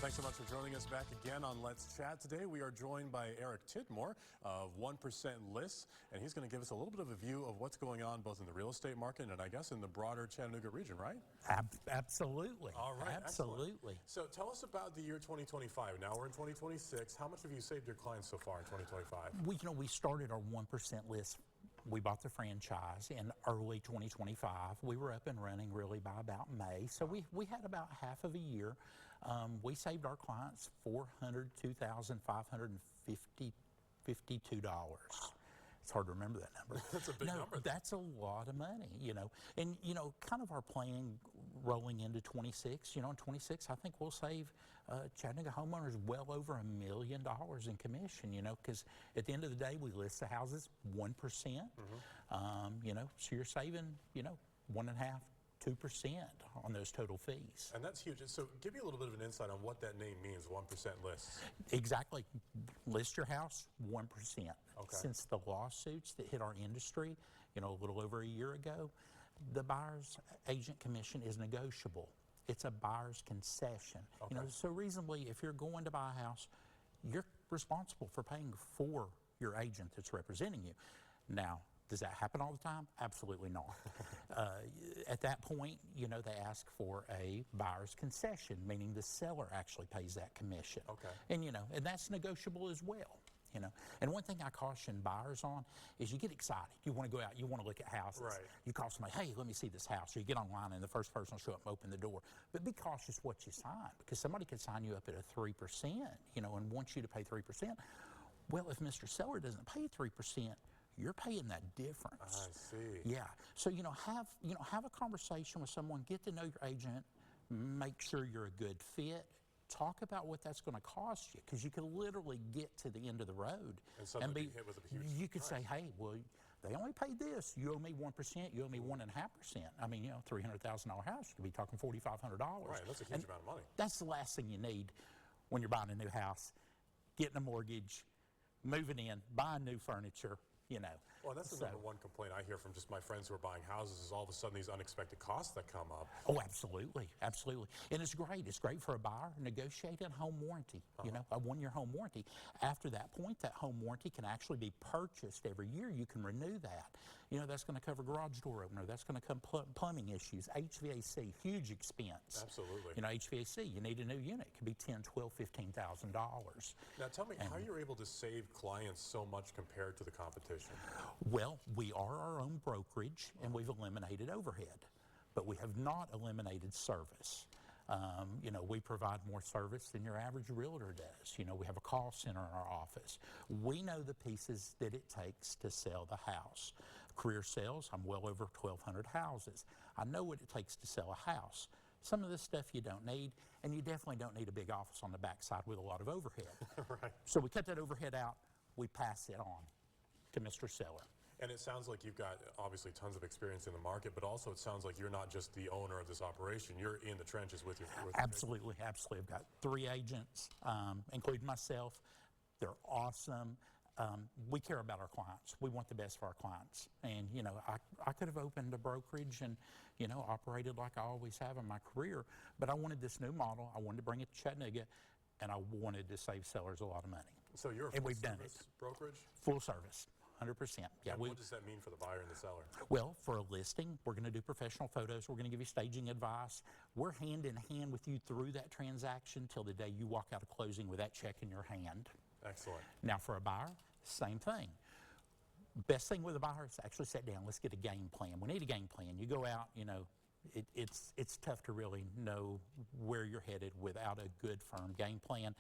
Thanks so much for joining us back again on Let's Chat. Today we are joined by Eric Tidmore of 1% Lists, and he's going to give us a little bit of a view of what's going on both in the real estate market and I guess in the broader Chattanooga region, right? Absolutely. All right. Absolutely. Excellent. So tell us about the year 2025. Now we're in 2026. How much have you saved your clients so far in 2025? We started our 1% list. We bought the franchise in early 2025. We were up and running really by about May. So we had about half of a year. We saved our clients $402,552. It's hard to remember that number. That's a big number. That's a lot of money, you know. And, you know, kind of our plan rolling into 26, you know, in 26, I think we'll save Chattanooga homeowners well over $1 million in commission, you know, because at the end of the day, we list the houses 1%, you know, so you're saving, you know, 1.5%. 2% on those total fees. And that's huge. So give me a little bit of an insight on what that name means, 1% lists. Exactly. List your house, 1%. Okay. Since the lawsuits that hit our industry, you know, a little over a year ago, the buyer's agent commission is negotiable. It's a buyer's concession. Okay. You know, so reasonably, if you're going to buy a house, you're responsible for paying for your agent that's representing you. Now, does that happen all the time? Absolutely not. At that point, you know, they ask for a buyer's concession, meaning the seller actually pays that commission. Okay. And, you know, and that's negotiable as well. You know, and one thing I caution buyers on is you get excited. You want to go out, you want to look at houses. Right. You call somebody, hey, let me see this house. Or you get online and the first person will show up and open the door. But be cautious what you sign, because somebody could sign you up at a 3%, you know, and want you to pay 3%. Well, if Mr. Seller doesn't pay 3%, you're paying that difference. I see. Yeah. So, you know, have a conversation with someone, get to know your agent, make sure you're a good fit. Talk about what that's going to cost you, because you could literally get to the end of the road and be hit with a huge you could say, hey, well, they only paid this. You owe me 1%. You owe me 1.5%. I mean, you know, $300,000 house, you could be talking $4,500. Right. That's a huge amount of money. That's the last thing you need when you're buying a new house, getting a mortgage, moving in, buying new furniture. You know. Well, that's the number one complaint I hear from just my friends who are buying houses is all of a sudden these unexpected costs that come up. Oh, absolutely. Absolutely. And it's great. It's great for a buyer. Negotiate a home warranty, you know, a 1-year home warranty. After that point, that home warranty can actually be purchased every year. You can renew that. You know, that's going to cover garage door opener. That's going to cover plumbing issues, HVAC, huge expense. Absolutely. You know, HVAC, you need a new unit. It could be $10,000, $12,000, $15,000. Now, tell me how you're able to save clients so much compared to the competition. Well, we are our own brokerage, and we've eliminated overhead, but we have not eliminated service. You know, we provide more service than your average realtor does. You know, we have a call center in our office. We know the pieces that it takes to sell the house. Career sales, I'm well over 1,200 houses. I know what it takes to sell a house. Some of this stuff you don't need, and you definitely don't need a big office on the backside with a lot of overhead. Right. So we cut that overhead out, we pass it on to Mr. Seller. And it sounds like you've got obviously tons of experience in the market, but also it sounds like you're not just the owner of this operation. You're in the trenches with your Absolutely, absolutely. I've got 3 agents, including myself. They're awesome. We care about our clients. We want the best for our clients. And, you know, I could have opened a brokerage and, you know, operated like I always have in my career, but I wanted this new model. I wanted to bring it to Chattanooga, and I wanted to save sellers a lot of money. So you're a full-service brokerage? Full service. 100%. Yeah. And what does that mean for the buyer and the seller? Well, for a listing, we're going to do professional photos. We're going to give you staging advice. We're hand in hand with you through that transaction till the day you walk out of closing with that check in your hand. Excellent. Now, for a buyer, same thing. Best thing with a buyer is actually sit down. Let's get a game plan. We need a game plan. You go out, you know, it's tough to really know where you're headed without a good, firm game plan.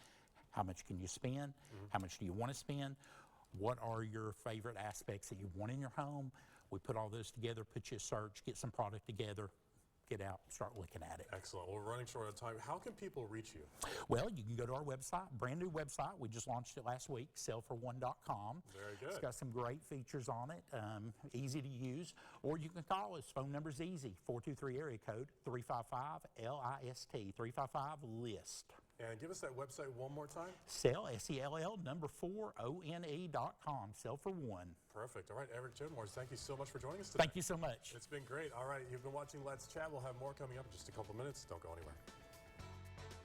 How much can you spend? How much do you want to spend? What are your favorite aspects that you want in your home? We put all those together, put you a search, get some product together, get out, start looking at it. Excellent. Well, we're running short of time. How can people reach you? Well, you can go to our website, brand new website. We just launched it last week, sellfor1.com. Very good. It's got some great features on it, easy to use. Or you can call us. Phone number's easy, 423 area code 355-LIST, 355-LIST. And give us that website one more time. Sell, S-E-L-L, number 4, O-N-E.com, sell for one. Perfect. All right, Eric Tidmore, thank you so much for joining us today. Thank you so much. It's been great. All right, you've been watching Let's Chat. We'll have more coming up in just a couple minutes. Don't go anywhere.